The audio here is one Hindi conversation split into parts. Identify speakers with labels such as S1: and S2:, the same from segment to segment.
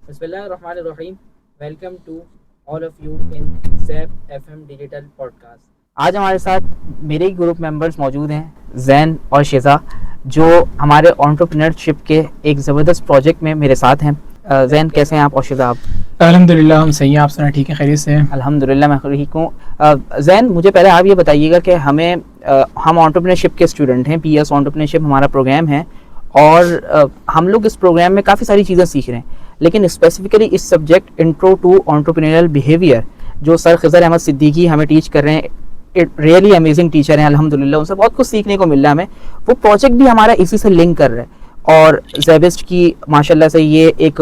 S1: बिस्मिल्लाहिर्रहमानिर्रहीम। Welcome to all of you in Zaib FM digital podcast. आज हमारे साथ मेरे ही ग्रुप मेंबर्स मौजूद हैं, जैन और शिज़ा, जो हमारे एंटरप्रेन्योरशिप के एक ज़बरदस्त प्रोजेक्ट में मेरे साथ हैं। जैन, कैसे हैं आप? और शिज़ा, आप?
S2: अल्हम्दुलिल्लाह हम सही हैं। आप सुना ठीक है, खैरियत से हैं?
S1: अल्हम्दुलिल्लाह मैं ठीक हूँ। जैन, मुझे पहले आप ये बताइएगा कि हम एंटरप्रेन्योरशिप के स्टूडेंट हैं। पीएस एंटरप्रेन्योरशिप हमारा प्रोग्राम है और हम लोग इस प्रोग्राम में काफ़ी सारी चीज़ें सीख रहे हैं, लेकिन स्पेसिफिकली इस subject intro to entrepreneurial behaviour जो सर खिज़र अहमद सिद्दीकी हमें टीच कर रहे हैं, रियली अमेजिंग टीचर हैं अल्हम्दुलिल्लाह, उनसे बहुत कुछ सीखने को मिल रहा है हमें। वो प्रोजेक्ट भी हमारा इसी से लिंक कर रहा है और ज़ैबिस्ट की माशाल्लाह से ये एक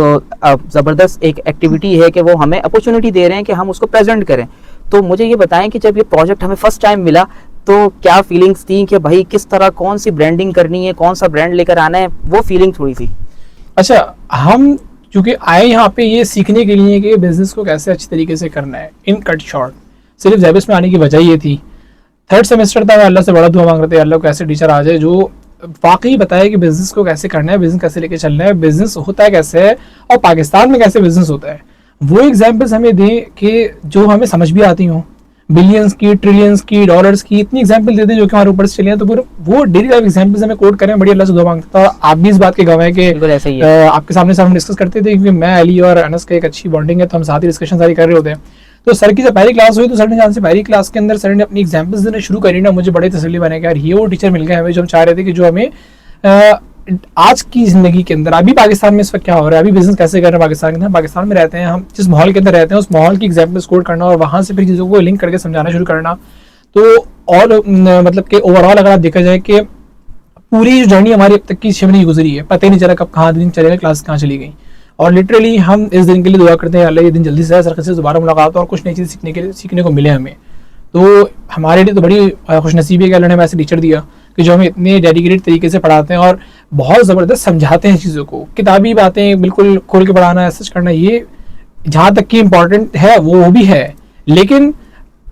S1: ज़बरदस्त एक एक्टिविटी है कि वो हमें अपॉर्चुनिटी दे रहे हैं कि हम उसको प्रेजेंट करें। तो मुझे ये बताएं कि जब ये प्रोजेक्ट हमें फर्स्ट टाइम मिला तो क्या फीलिंग्स थी कि भाई किस तरह कौन सी ब्रांडिंग करनी है, कौन सा ब्रांड लेकर आना है, वो फीलिंग थोड़ी सी।
S2: अच्छा, हम चूँकि आए यहाँ पे ये सीखने के लिए कि बिज़नेस को कैसे अच्छी तरीके से करना है, इन कट शॉर्ट सिर्फ ज़ैबिस्ट में आने की वजह ये थी। थर्ड सेमेस्टर था, मैं अल्लाह से बड़ा दुआ मांग रहे थे, अल्लाह को ऐसे टीचर आ जाए जो वाकई बताए कि बिज़नेस को कैसे करना है, बिज़नेस कैसे लेके चलना है, बिज़नेस होता है कैसे है और पाकिस्तान में कैसे बिज़नेस होता है। वो एग्जाम्पल्स हमें दें कि जो हमें समझ भी आती हों, बिलियंस की, ट्रिलियंस की, डॉलर्स की, इतनी एग्जाम्पल देते हैं जो कि हमारे ऊपर से चले हैं। तो फिर वो डेली लाइफ एग्जाम्पल्स हमें कोट करें, बड़ी अल्लाह से दुआ मांगता था। और आप भी इस बात के गवाह हैं कि
S1: ऐसा ही है।
S2: आपके सामने सब हम डिस्कस करते थे, क्योंकि मैं, अली और अनस का एक अच्छी बॉन्डिंग है, तो हम साथ ही डिस्कशन सारी कर रहे होते हैं। तो सर की जब पहली क्लास हुई तो सर ने जहाँ से पहली क्लास के अंदर सर ने अपनी एग्जाम्पल्स देना शुरू करी ना, मुझे बड़े तसल्ली बने कि यार ये वो टीचर मिल गए हमें जो हम चाह रहे थे कि जो हमें आज की ज़िंदगी के अंदर, अभी पाकिस्तान में इस वक्त क्या हो रहा है, अभी बिजनेस कैसे कर रहे हैं पाकिस्तान के अंदर, पाकिस्तान में रहते हैं हम, जिस माहौल के अंदर रहते हैं उस माहौल की एग्जाम्पल्स कोट करना और वहाँ से फिर चीज़ों को लिंक करके समझाना शुरू करना। तो और मतलब कि ओवरऑल अगर आप देखा जाए कि पूरी जो जर्नी हमारी अब तक की 6 महीने की गुजरी है, पता ही नहीं चला कब कहाँ दिन चलेगा, क्लास कहाँ चली गई। और लिटरली हम इस दिन के लिए दुआ करते हैं अल्लाह ये दिन जल्दी से सर से दोबारा मुलाकात और कुछ नई चीज़ सीखने को मिले हमें। तो हमारे लिए तो बड़ी खुशनसीबी है कि अल्लाह ने हमें ऐसे टीचर दिया कि जो हमें इतने डेडिकेटेड तरीके से पढ़ाते हैं और बहुत ज़बरदस्त समझाते हैं चीज़ों को। किताबी बातें बिल्कुल खोल के पढ़ाना, सच करना, ये जहाँ तक कि इम्पॉर्टेंट है वो भी है, लेकिन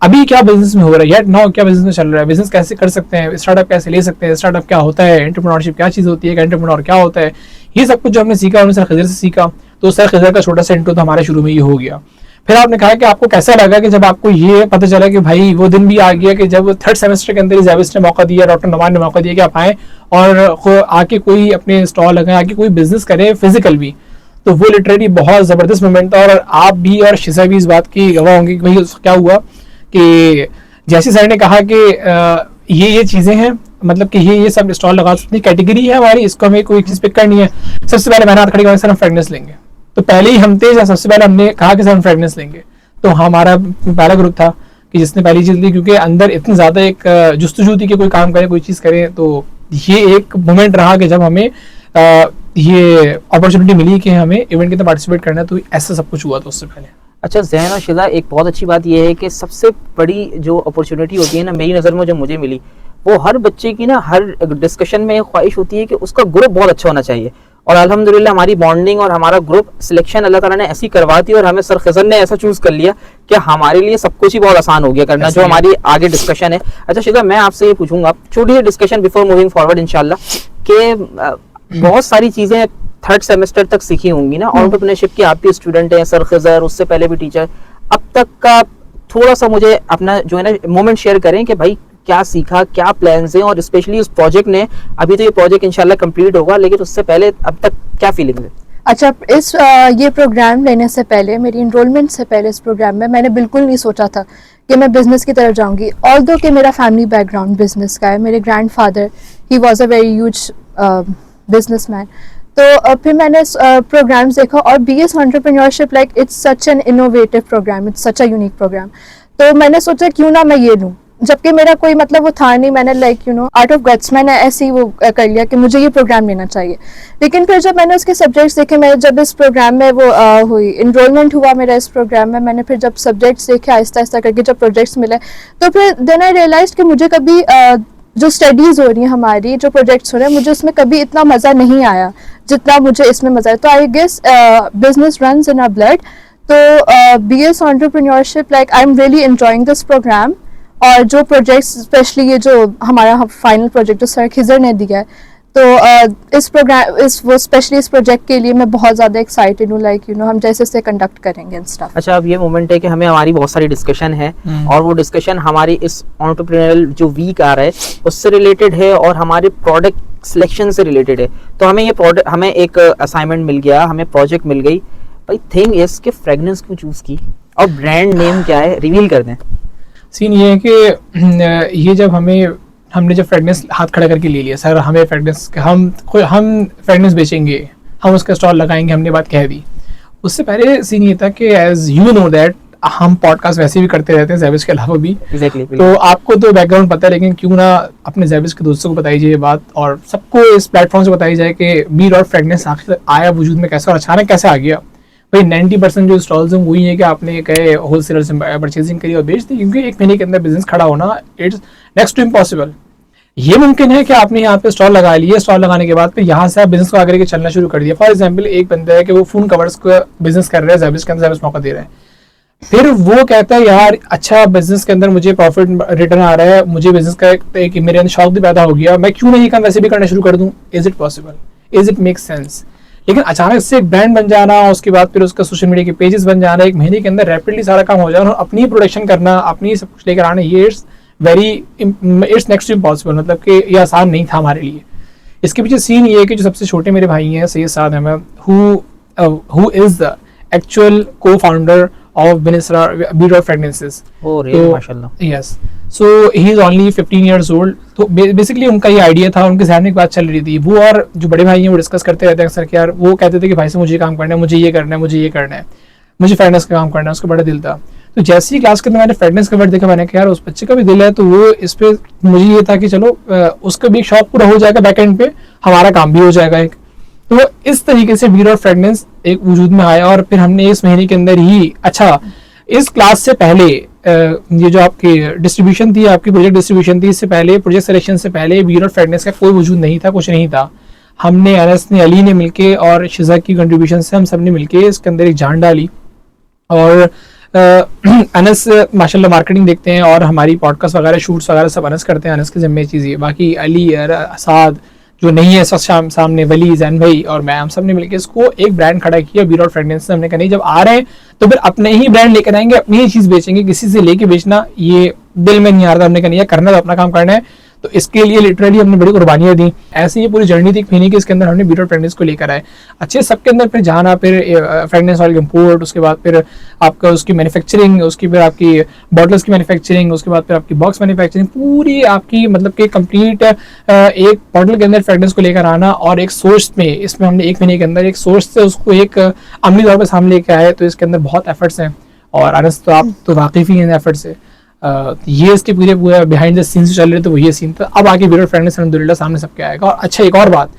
S2: अभी क्या बिजनेस में हो रहा है, यार नाउ क्या बिजनेस में चल रहा है, बिजनेस कैसे कर सकते हैं, स्टार्टअप कैसे ले सकते हैं, स्टार्टअप क्या होता है, एंटरप्रेन्योरशिप क्या चीज़ होती है, एंटरप्रेन्योर क्या होता है, ये सब कुछ जो हमने सीखा हमने सर खिज़र से सीखा। तो सर खिज़र का छोटा सा इंट्रो तो हमारे शुरू में ये हो गया। फिर आपने कहा कि आपको कैसा लगा कि जब आपको ये पता चला कि भाई वो दिन भी आ गया कि जब थर्ड सेमेस्टर के अंदर ज़ैबिस्ट ने मौका दिया, डॉक्टर नमान ने मौका दिया कि आप आएँ और आके कोई अपने स्टॉल लगाएं, आके कोई बिजनेस करें फिजिकल भी। तो वो लिटरली बहुत ज़बरदस्त मोमेंट था और आप भी और शिजा भी इस बात की गवाह होंगे कि भाई क्या हुआ कि जैसे सर ने कहा कि ये चीज़ें हैं, मतलब कि ये सब स्टॉल लगा सकते हैं, कैटेगरी है हमारी, इसको हमें कोई चीज़ पिक करनी है। सबसे पहले मैंने हाथ खड़ी कहा सर हम फ्रेगनेंस लेंगे। तो पहले ही हम थे, सबसे पहले हमने कहा कि सर हम फ्रेगनेंस लेंगे। तो हमारा पहला ग्रुप था कि जिसने पहली चीज़ ली, क्योंकि अंदर इतनी ज़्यादा एक जुस्तजू थी कि कोई काम करें, कोई चीज़ करें। तो ये एक मोमेंट रहा कि जब हमें ये अपॉर्चुनिटी मिली कि हमें इवेंट के अंदर पार्टिसिपेट करना है। तो ऐसा सब कुछ हुआ था उससे पहले।
S1: अच्छा ज़ैन और शिज़ा, एक बहुत अच्छी बात यह है कि सबसे बड़ी जो अपॉर्चुनिटी होती है ना, मेरी नज़र में जो मुझे मिली, वो हर बच्चे की ना हर डिस्कशन में एक ख्वाहिश होती है कि उसका ग्रुप बहुत अच्छा होना चाहिए। और अल्हम्दुलिल्लाह हमारी बॉन्डिंग और हमारा ग्रुप सिलेक्शन अल्लाह ताला ने ऐसी करवा दी और हमें सर खिज़र ने ऐसा चूज़ कर लिया कि हमारे लिए सब कुछ ही बहुत आसान हो गया करना, जो हमारी आगे डिस्कशन है। अच्छा शिज़ा, मैं आपसे ये पूछूंगा छोटी सी डिस्कशन बिफोर मूविंग फॉरवर्ड इंशाल्लाह, कि बहुत सारी चीज़ें थर्ड सेमेस्टर तक सीखी होंगी ना, एंटरप्रेन्योरशिप की आप भी स्टूडेंट हैं, सर खिज़र उससे पहले भी टीचर, अब तक का थोड़ा सा मुझे अपना जो है ना मोमेंट शेयर करें कि भाई क्या सीखा, क्या प्लान्स हैं, और स्पेशली उस प्रोजेक्ट ने, अभी तो ये प्रोजेक्ट इंशाल्लाह कंप्लीट होगा, लेकिन उससे पहले अब तक क्या फीलिंग है?
S3: अच्छा, ये प्रोग्राम लेने से पहले, मेरी इनरोलमेंट से पहले इस प्रोग्राम में मैंने बिल्कुल नहीं सोचा था कि मैं बिज़नेस की तरफ जाऊंगी। ऑल्दो कि मेरा फैमिली बैकग्राउंड बिज़नेस का है, मेरे grandfather he was a very huge businessman. तो फिर मैंने प्रोग्राम्स देखा और BS entrepreneurship like it's such an innovative programme, it's such a unique programme. तो मैंने सोचा क्यों ना मैं ये लूँ, जबकि मेरा कोई मतलब वो था नहीं। मैंने आउट ऑफ गट्स मैंने ऐसे ही वो कर लिया कि मुझे ये प्रोग्राम लेना चाहिए। लेकिन फिर जब मैंने उसके सब्जेक्ट्स देखे, मैं जब इस प्रोग्राम में वो हुई इनरोलमेंट हुआ मेरा इस प्रोग्राम में, मैंने फिर जब सब्जेक्ट्स देखे आहिस्ता आहिस्ता करके, जब प्रोजेक्ट्स मिले, तो फिर देन आई रियलाइज कि मुझे कभी जो स्टडीज़ हो रही हैं हमारी, जो प्रोजेक्ट्स हो रहे हैं, मुझे उसमें कभी इतना मज़ा नहीं आया जितना मुझे इसमें मज़ा आया। तो I guess business runs in our blood. तो BS entrepreneurship like I am really enjoying this programme. और जो प्रोजेक्ट्स, स्पेशली ये जो हमारा फाइनल प्रोजेक्ट जो सर खिज़र ने दिया है, इस प्रोग्राम वो स्पेशली इस प्रोजेक्ट के लिए मैं बहुत ज़्यादा एक्साइटेड हूँ, लाइक हम जैसे से कंडक्ट करेंगे एंड स्टफ।
S1: अच्छा, अब ये मोमेंट है कि हमें हमारी बहुत सारी डिस्कशन है और वो डिस्कशन हमारी इस एंटरप्रेन्योरल जो वीक आ रहा है उससे रिलेटेड है और हमारे प्रोडक्ट सिलेक्शन से रिलेटेड है। तो हमें एक असाइनमेंट मिल गया, हमें प्रोजेक्ट मिल गई भाई, थिंग इज कि फ्रेगनेंस क्यों चूज की और ब्रांड नेम क्या है, रिवील कर दें।
S2: सीन ये है कि ये जब हमने जब फ्रेगनेंस हाथ खड़ा करके ले लिया, सर हमें फ्रेगनेंस हम फ्रेगनेंस बेचेंगे, हम उसका स्टॉल लगाएंगे, हमने बात कह दी। उससे पहले सीन ये था कि एज यू नो दैट हम पॉडकास्ट वैसे भी करते रहते हैं ज़ैबिश के अलावा भी।
S1: Exactly.
S2: तो आपको तो बैकग्राउंड पता है, लेकिन क्यों ना अपने ज़ैबिश के दोस्तों को बताई जाए ये बात और सबको इस प्लेटफॉर्म से बताई जाए कि बी डॉट फ्रेगनेंस आखिर आया वजूद में कैसे और अचानक कैसे आ गया। भाई 90% जो स्टॉल्स हैं वही है कि आपने कहे होलसेलर से परचेजिंग करी और बेच दी, क्योंकि एक महीने के अंदर बिजनेस खड़ा होना इट्स नेक्स्ट टू इम्पॉसिबल। ये मुमकिन है कि आपने यहाँ पे स्टॉल लगा लिया, स्टॉल लगाने के बाद फिर यहाँ से आप बिजनेस को आगे लेके चलना शुरू कर दिया। फॉर एग्जांपल एक बंदा है कि वो फोन कवर्स का बिजनेस कर रहा है, ज़ैबिश के अंदर ज़ैबिश मौका दे रहा है, फिर वो कहता है यार अच्छा बिजनेस के अंदर मुझे प्रॉफिट रिटर्न आ रहा है, मुझे बिजनेस का एक मेरे अंदर शौक भी पैदा हो गया, मैं क्यों नहीं काम वैसे भी करना शुरू कर दूं। Is it possible, is it make sense? लेकिन अचानक से एक ब्रांड बन जाना, उसके बाद फिर उसका सोशल मीडिया के पेजेस बन जाना, एक महीने के अंदर रैपिडली सारा काम हो जाना, अपनी प्रोडक्शन करना, अपनी सब कुछ लेकर आना, ये इट्स नेक्स्ट टू इम्पॉसिबल। मतलब कि ये आसान नहीं था हमारे लिए। इसके पीछे सीन ये है कि जो सबसे छोटे मेरे भाई हैं Syed Saad Ahmed, who is the actual cofounder of Bee Dot Fragrances.
S1: Oh, really? माशाल्लाह।
S2: Yes. So he is only 15 years old. तो बेसिकली उनका ये आइडिया था, उनके जहन में एक बात चल रही थी। वो और जो बड़े भाई हैं वो डिस्कस करते रहते हैं अक्सर कि यार वो कहते थे कि भाई से मुझे काम करना है, मुझे ये करना है, मुझे ये करना है, मुझे फ्रेगनेंस का काम करना है। उसका बड़ा दिल था। तो जैसे ही क्लास के अंदर मैंने फ्रेगनेंस का वर्ड देखा, मैंने कहा यार उस बच्चे का भी दिल है, तो वो इस पे मुझे ये था कि चलो उसका भी एक शौक पूरा हो जाएगा, बैक एंड पे हमारा काम भी हो जाएगा एक। तो इस तरीके से बी डॉट फ्रेगनेंस एक वजूद में आया और फिर हमने इस महीने के अंदर ही, अच्छा इस क्लास से पहले ये जो आपकी डिस्ट्रीब्यूशन थी, आपकी प्रोजेक्ट डिस्ट्रीब्यूशन थी, इससे पहले प्रोजेक्ट सिलेक्शन से पहले बी डॉट फ्रेगनेंस का कोई वजूद नहीं था, कुछ नहीं था। हमने अनस ने, अली ने मिलके और शिजा की कंट्रीब्यूशन से हम सब ने मिलके इसके अंदर एक जान डाली। और अनस माशाल्लाह मार्केटिंग देखते हैं और हमारी पॉडकास्ट वगैरह शूट्स वगैरह सब अनस करते हैं, अनस की जिम्मे चीज़ है। बाकी अली, साद जो नहीं है सामने, वली, जैन भाई और मैं, हम सब ने मिलकर इसको एक ब्रांड खड़ा किया बी डॉट फ्रेगनेंस। हमने कहा नहीं, जब आ रहे हैं तो फिर अपने ही ब्रांड लेकर आएंगे, अपनी ही चीज़ बेचेंगे, किसी से लेके बेचना ये दिल में नहीं आ रहा। हमने कहा नहीं, करना तो अपना काम करना है, तो इसके लिए लिटरली हमने बड़ी कुर्बानियाँ दी। ऐसे ही पूरी जर्नी थी एक महीने की, इसके अंदर हमने बी डॉट फ्रेगनेंस को लेकर आए अच्छे सबके अंदर, फिर जाना, फिर फ्रेगनेंस ऑयल इम्पोर्ट, उसके बाद फिर आपका उसकी मैन्युफैक्चरिंग, उसकी फिर आपकी बॉटल्स की मैन्युफैक्चरिंग, उसके बाद फिर आपकी बॉक्स मैन्युफैक्चरिंग, पूरी आपकी मतलब कि कंप्लीट एक बॉटल के अंदर फ्रेगनेंस को लेकर आना और एक सोर्स में, इसमें हमने एक महीने के अंदर एक सोर्स से उसको एक अमली तौर पर सामने लेके आए। तो इसके अंदर बहुत एफर्ट्स हैं और अनस तो आप तो वाकिफ ही हैं एफर्ट से। ये इसके पूरे बिहाइंड द सीन्स चल रहे थे, वो ये सीन था। अब आगे बी डॉट फ्रेगनेंस अल्हम्दुलिल्लाह सामने सबके आएगा। और अच्छा एक और बात,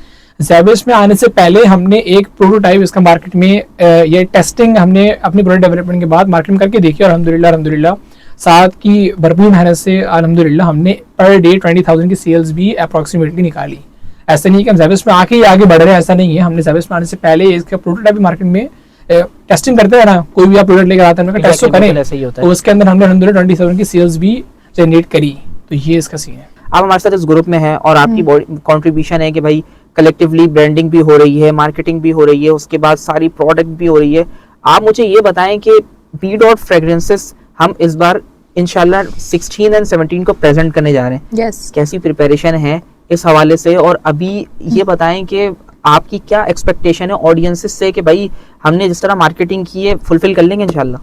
S2: ज़ैबिश में आने से पहले हमने एक प्रोटोटाइप इसका मार्केट में ये टेस्टिंग हमने अपनी प्रोडक्ट डेवलपमेंट के बाद मार्केटिंग करके देखी और अल्हम्दुलिल्लाह साथ की भरपूर मेहनत से अल्हम्दुलिल्लाह हमने पर डे 20,000 की सेल्स भी अप्रॉक्सीमेटली निकाली। ऐसा नहीं है कि हम ज़ैबिश में आके ही आगे बढ़ रहे हैं, ऐसा नहीं है। हमने ज़ैबिश में आने से पहले इसका प्रोटोटाइप मार्केट में टेस्टिंग करते हैं ना, कोई भी आप प्रोडक्ट लेकर आते हैं टेस्ट तो करें, तो उसके अंदर हमने अल्हम्दुलिल्लाह 27 की सेल्स भी जनरेट करी। तो ये इसका सीन है।
S1: आप हमारे साथ इस ग्रुप में हैं और आपकी कंट्रीब्यूशन है कि भाई कलेक्टिवली ब्रांडिंग भी हो रही है, मार्केटिंग भी हो रही है, उसके बाद सारी प्रोडक्ट भी हो रही है। आप मुझे ये बताएं कि बी डॉट फ्रेगरेंसेस हम इस बार इंशाल्लाह 16 और 17 को प्रेजेंट करने जा रहे हैं।
S3: yes.
S1: कैसी प्रिपरेशन है इस हवाले से, और अभी ये बताएं कि आपकी क्या एक्सपेक्टेशन है ऑडियंसेस से कि भाई हमने जिस तरह मार्केटिंग की है फुलफिल कर लेंगे इंशाल्लाह?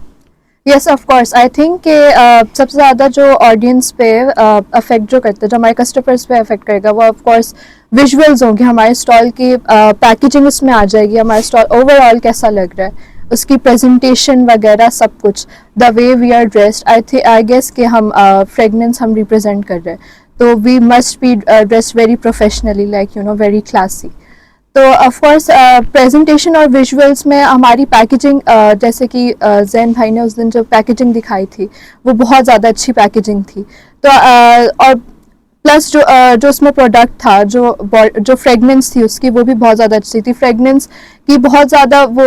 S3: Yes of course, I think कि सबसे ज़्यादा जो ऑडियंस पे अफेक्ट जो करता है, जो हमारे कस्टमर्स पे अफेक्ट करेगा, वो ऑफ कोर्स विजुअल्स होंगे, हमारे स्टॉल की पैकेजिंग उसमें आ जाएगी, हमारा स्टॉल ओवरऑल कैसा लग रहा है, उसकी प्रेजेंटेशन वगैरह सब कुछ, the way we are dressed. I guess कि हम फ्रेगनेंस हम रिप्रेजेंट कर रहे हैं, तो we must be dressed very professionally, like very classy. तो ऑफ कोर्स प्रेजेंटेशन और विजुअल्स में हमारी पैकेजिंग, जैसे कि जैन भाई ने उस दिन जो पैकेजिंग दिखाई थी वो बहुत ज़्यादा अच्छी पैकेजिंग थी। तो और प्लस जो उसमें प्रोडक्ट था, जो फ्रेगनेंस थी उसकी, वो भी बहुत ज़्यादा अच्छी थी। फ्रेगनेंस की बहुत ज़्यादा वो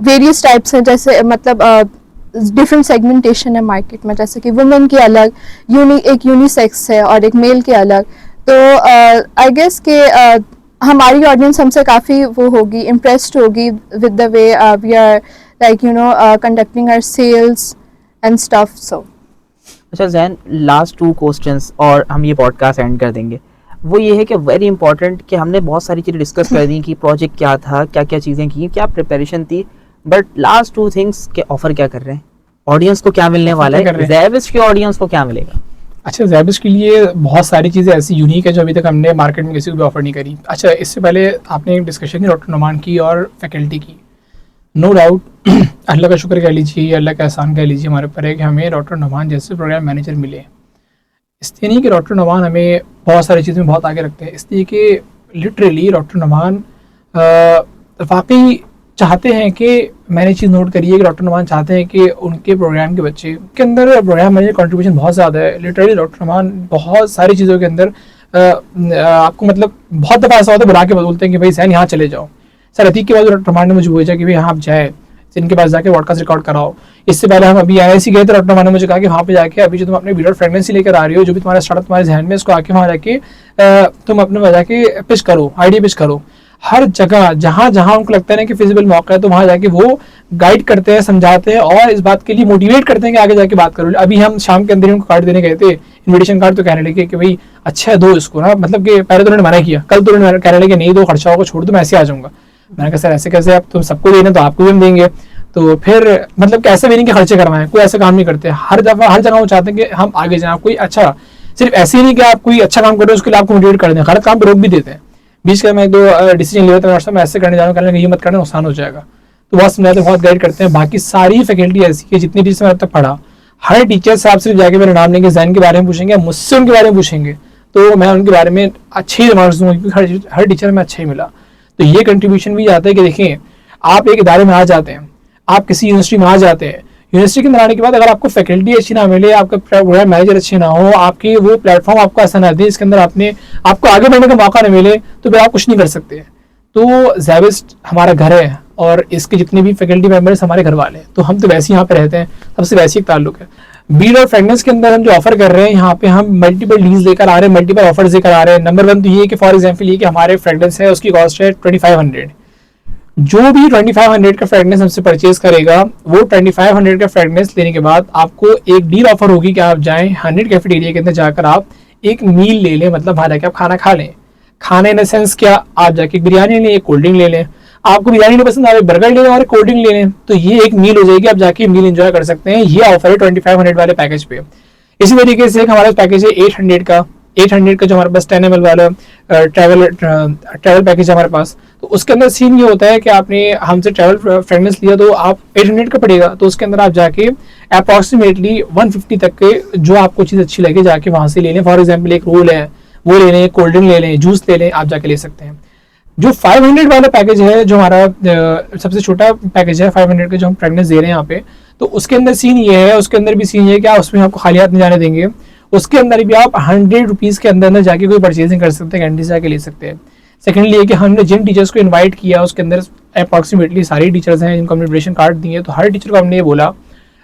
S3: वेरियस टाइप्स हैं, जैसे मतलब डिफरेंट सेगमेंटेशन है मार्केट में, जैसे कि वुमेन की अलग, एक यूनिसेक्स है और एक मेल के अलग। तो आई गेस कि हमारी ऑडियंस हमसे काफ़ी वो होगी, इम्प्रेस्ड होगी with the way we are like conducting our sales and stuff. So
S1: अच्छा जैन, लास्ट 2 क्वेश्चंस और हम ये पॉडकास्ट एंड कर देंगे. वो ये है कि वेरी इंपॉर्टेंट कि हमने बहुत सारी चीज़ें डिस्कस कर दी कि प्रोजेक्ट क्या था, क्या क्या चीज़ें की, क्या प्रिपरेशन थी, बट लास्ट 2 थिंग्स के ऑफर क्या कर रहे हैं, ऑडियंस को क्या मिलने वाला है, ज़ैबिश के ऑडियंस को क्या मिलेगा?
S2: अच्छा, ज़ैबिश के लिए बहुत सारी चीज़ें ऐसी यूनिक है जो अभी तक हमने मार्केट में किसी को भी ऑफर नहीं करी. अच्छा, इससे पहले आपने एक डिस्कशन की डॉक्टर नुमान की और फैकल्टी की. नो डाउट अल्लाह का शुक्र कह लीजिए, अल्लाह का एहसान कह लीजिए हमारे ऊपर है कि हमें डॉक्टर नुमान जैसे प्रोग्राम मैनेजर मिले. इसलिए नहीं कि डॉक्टर नुमान हमें बहुत सारी चीज़ों में बहुत आगे रखते हैं, इसलिए कि लिटरली डॉक्टर नुमान वाकई चाहते हैं कि मैंने चीज़ नोट करी है कि डॉक्टर नुमान चाहते हैं कि उनके प्रोग्राम के बच्चे के अंदर प्रोग्राम मैनेजर कंट्रीब्यूशन बहुत ज़्यादा है. लिटरली डॉक्टर नुमान बहुत सारी चीज़ों के अंदर आपको मतलब बहुत दफ़ा ऐसा होता है बुला के बोलते हैं कि भाई सैन यहाँ चले जाओ. सर अतीक के बाद डॉक्टर नुमान ने मुझे भेजा कि भाई यहाँ आप जाए, इनके पास जाके पॉडकास्ट रिकॉर्ड कराओ. इससे पहले हम अभी IISc गए तो डॉक्टर नुमान ने मुझे कहा कि वहाँ पे जाके अभी जो तुम अपने वीडियो फ्रेगनेंसी लेकर आ रही हो, जो भी तुम्हारा स्टार्टअप तुम्हारे जहन में, इसको आके वहाँ जाके तुम अपने वहाँ जाके पिच करो, आइडिया पिच करो. हर जगह जहाँ जहाँ उनको लगता है ना कि फिजिबल मौका है तो वहाँ जाके वो गाइड करते हैं, समझाते हैं और इस बात के लिए मोटिवेट करते हैं कि आगे जाके बात करो. अभी हम शाम के अंदर उनको कार्ड देने गए थे, इन्विटेशन कार्ड, तो कहने लगे कि भाई अच्छा है दो इसको ना, मतलब कि पहले तो उन्होंने मना किया, कल तो उन्होंने कहने लगे नहीं दो, खर्चा होगा, छोड़ दो, मैं ऐसे आ जाऊँगा. मैंने कहा सर ऐसे कैसे, आप तुम सबको देना तो आपको भी हम देंगे. तो फिर मतलब कैसे भी नहीं कि खर्चे करवाएं, कोई ऐसा काम नहीं करते. हर दफ़ा हर जगह वो चाहते हैं कि हम आगे जाएं. कोई अच्छा सिर्फ ऐसे ही नहीं कि आप कोई अच्छा काम कर रहे हो उसके लिए आपको मोटिवेट कर दें, गलत काम पर रोक भी देते हैं. बीच का मैं 2 डिसीजन ले लेता हूँ, मैं ऐसे करने जा रहा हूँ, कहने ये मत करना, नुकसान हो जाएगा. तो बहुत समझाते, बहुत गाइड करते हैं. बाकी सारी फैकल्टी ऐसी है, जितनी टीचर मैंने अब तक पढ़ा, हर टीचर से आप सिर्फ जाके मेरा नाम लेंगे, जैन के बारे में पूछेंगे, मुझसे उनके बारे में पूछेंगे तो मैं उनके बारे में अच्छे ही रिमार्क्स दूंगा क्योंकि हर टीचर में अच्छा ही मिला. तो ये कंट्रीब्यूशन भी आता है कि देखिए आप एक इदारे में आ जाते हैं, आप किसी यूनिवर्सिटी में आ जाते हैं, यूनिवर्सिटी के अंदर आने के बाद अगर आपको फैकल्टी अच्छी ना मिले, आपका प्रोग्राम मैनेजर अच्छे ना हो, आपकी वो प्लेटफॉर्म आपको ऐसा ना दे इसके अंदर आपको आगे बढ़ने का मौका ना मिले, तो फिर आप कुछ नहीं कर सकते. तो ज़ैबिश हमारा घर है और इसके जितने भी फैकल्टी मेंबर्स हमारे घर वाले हैं, तो हम तो वैसे यहाँ पे रहते हैं, सबसे वैसे एक ताल्लुक है. बीड और फ्रेगनेंस के अंदर हम जो ऑफर कर रहे हैं, यहाँ पे हम मल्टीपल डील्स लेकर आ रहे हैं, मल्टीपल ऑफर्स लेकर आ रहे हैं. नंबर 1 तो ये कि फॉर एग्जांपल ये कि हमारे फ्रेगनेंस है उसकी कॉस्ट है 2500. जो भी 2500 का फ्रेगनेंस हमसे परचेज करेगा, वो 2500 का फ्रेगनेंस लेने के बाद आपको एक डील ऑफर होगी कि आप जाएं 100 कैफेटेरिया के अंदर जाकर आप एक मील ले लें, मतलब वहाँ जाके आप खाना खा लें. खाने इन सेंस क्या, आप जाके बिरयानी लें, एक कोल्ड ड्रिंक ले लें. आपको बिरयानी नहीं पसंद, आप बर्गर ले लें और कोल्ड ड्रिंक ले लें. तो ये एक मील हो जाएगी, आप जाके मील एंजॉय कर सकते हैं. ये ऑफर है 2500 वाले पैकेज पे. इसी तरीके से एक हमारा पैकेज है 800 का. 800 का जो हमारे पास 10 ml वाला ट्रैवल पैकेज है हमारे पास. तो उसके अंदर सीन ये होता है कि आपने हमसे ट्रैवल फ्रेगनेंस लिया तो आप 800 का पड़ेगा. तो उसके अंदर आप जाके अप्रॉक्सीमेटली 150 तक के जो आपको चीज़ अच्छी लगे जाके वहाँ से ले लें. फॉर एग्जाम्पल एक रोल है वो ले लें, कोल्ड ड्रिंक ले लें, जूस ले लें, आप जाके ले सकते हैं. जो 500 वाला पैकेज है, जो हमारा सबसे छोटा पैकेज है 500 का, जो हम फ्रेगनेंस दे रहे हैं यहाँ पे, तो उसके अंदर सीन ये है, उसके अंदर भी सीन ये है कि आप उसमें आपको खाली हाथ नहीं जाने देंगे. उसके अंदर भी आप 100 रुपीज़ के अंदर जाके कोई परचेजिंग कर सकते हैं, कैंटीन से जाके ले सकते हैं. सेकेंडली ये कि हमने जिन टीचर्स को इनवाइट किया उसके अंदर अप्रॉक्सीमेटली सारी टीचर्स हैं जिनको हमने इन्विटेशन कार्ड दिए. तो हर टीचर को हमने ये बोला,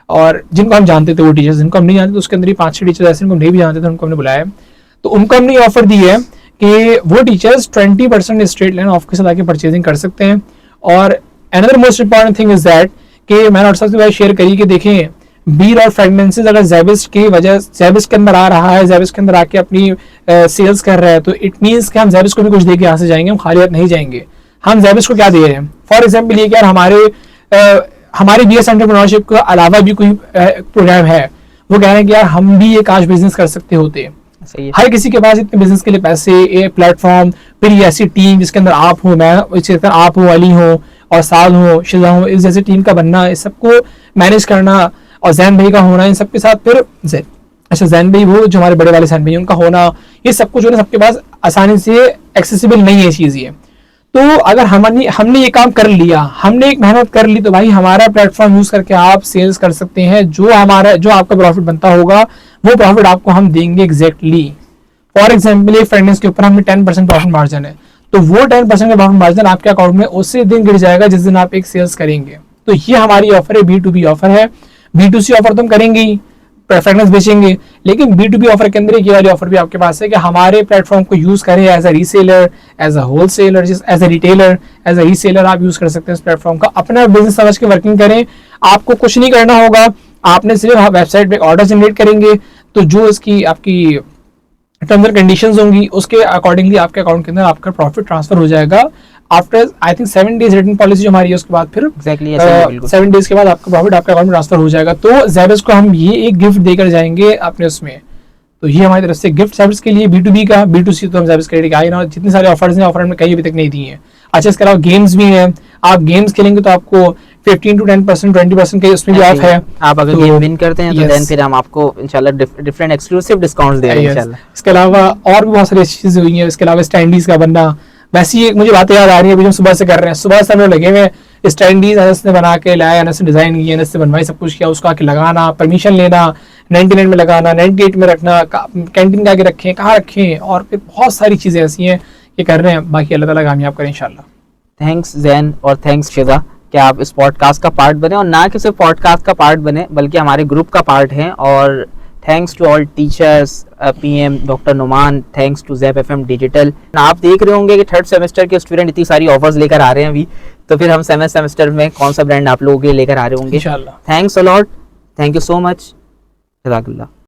S2: और जिनको हम जानते थे वो टीचर्स, जिनको हम नहीं जानते तो उसके अंदर ही 5-6 टीचर्स ऐसे जिनको नहीं भी जानते थे उनको हमने बुलाया. तो उनको हमने ऑफर दी है कि वो टीचर्स 20% स्ट्रेट लाइन ऑफ के साथ आके परचेजिंग कर सकते हैं. और another most important thing is that कि मैंने और सबसे पहले शेयर करी कि देखें बीर और फ्रेगनेंसेस अगर ज़ैबिश की वजह ज़ैबिश के अंदर आ रहा है, ज़ैबिश के अंदर आके अपनी सेल्स कर रहा है, तो इट मीन्स कि हम ज़ैबिश को भी कुछ दे के यहाँ से जाएंगे, हम खाली हाथ नहीं जाएंगे. हम ज़ैबिश को क्या दे रहे हैं? फॉर एग्जाम्पल ये कि यार हमारे BS एंटरप्रेन्योरशिप के अलावा भी कोई प्रोग्राम है, वो कह रहे हैं कि यार हम भी एक आज बिजनेस कर सकते होते हैं. हर किसी के पास इतने बिजनेस के लिए पैसे, एक प्लेटफॉर्म, फिर ये ऐसी टीम जिसके अंदर आप हो, मैं, इसके अंदर आप हो, अली हो और साल हो, शिजा हो, इस जैसी टीम का बनना, इस सबको मैनेज करना और जैन भाई का होना, इन सबके साथ फिर जैन भाई वो जो हमारे बड़े वाले जैन भाई उनका होना, ये सब कुछ जो है सबके पास आसानी से एक्सेसिबल नहीं है चीज़ ये. तो अगर हमने ये काम कर लिया, हमने एक मेहनत कर ली, तो भाई हमारा प्लेटफॉर्म यूज करके आप सेल्स कर सकते हैं. जो आपका प्रॉफिट बनता होगा वो प्रॉफिट आपको हम देंगे एग्जैक्टली. फॉर एग्जाम्पल एक फ्रेगनेंस के ऊपर हमने 10% प्रॉफिट मार्जिन है, तो वो 10% का प्रॉफिट मार्जिन आपके अकाउंट में उसी दिन गिर जाएगा जिस दिन आप एक सेल्स करेंगे. तो ये हमारी ऑफर है, B2B ऑफर है. B2C ऑफर तो हम करेंगे ही, फ्रेगनेंस बेचेंगे, लेकिन B2B ऑफर के अंदर एक ये वाली ऑफर भी आपके पास है कि हमारे प्लेटफॉर्म को यूज करें as a reseller, as a wholesaler, as a retailer, as a reseller आप यूज कर सकते हैं इस प्लेटफॉर्म का, अपना बिजनेस समझ के वर्किंग करें। आपको कुछ नहीं करना होगा, आपने सिर्फ वेबसाइट पे ऑर्डर जनरेट करेंगे, तो जो इसकी आपकी टर्म्स एंड कंडीशंस होंगी उसके अकॉर्डिंगली आपके अकाउंट के अंदर आपका प्रॉफिट ट्रांसफर हो जाएगा। After I think 7 days return policy जो हमारी है, उसके बाद फिर
S1: एग्जैक्टली
S2: 7 डेज के बाद आपका प्रॉफिट आपके अकाउंट में ट्रांसफर हो जाएगा। तो ज़ेबस को हम ये एक गिफ्ट देकर जाएंगे अपने उसमें, तो ये हमारी तरफ से गिफ्ट ज़ेबस के लिए B2B का। B2C तो हम ज़ेबस क्रेडिट आए ना, जितने सारे ऑफर्स हैं, ऑफर में कहीं अभी तक नहीं दिए हैं। अच्छा, इसके अलावा गेम्स भी हैं, आप गेम्स खेलेंगे तो आपको 15 to 10%, 20% के उसमें भी ऑफ है।
S1: आप अगर गेम विन करते हैं तो देन फिर हम आपको इंशाल्लाह डिफरेंट एक्सक्लूसिव डिस्काउंट्स दे रहे हैं इंशाल्लाह।
S2: इसके अलावा और भी बहुत सारी चीजें हुई हैं। इसके अलावा स्टैंडीज का बनना, वैसे ही एक मुझे बातें याद आ रही है, अभी हम सुबह से कर रहे हैं, सुबह से हम लोग लगे हुए स्टैंडीज अनस ने बना के लाया, अनस ने डिजाइन किया, अनस ने बनवाई, सब कुछ किया, उसको आके लगाना, परमिशन लेना, 99 में लगाना, 98 में रखना, कैंटीन के आगे रखें, कहाँ रखें, और फिर बहुत सारी चीजें ऐसी हैं ये कर रहे हैं। बाकी अल्लाह ताला कामयाब करें इंशाल्लाह।
S1: थैंक्स जैन और थैंक्स शिजा कि आप इस पॉडकास्ट का पार्ट बने, और ना कि सिर्फ पॉडकास्ट का पार्ट बने बल्कि हमारे ग्रुप का पार्ट हैं। और thanks to all teachers, PM doctor Numan, thanks to Zeb FM digital. आप देख रहे होंगे कि 3rd सेमेस्टर के स्टूडेंट इतनी सारी ऑफर्स लेकर आ रहे हैं अभी, तो फिर हम 7th सेमेस्टर में कौन सा ब्रांड आप लोगों के लेकर आ रहे होंगे।
S2: इंशाल्लाह।
S1: Thanks a lot, thank you so much, जज़ाकल्लाह।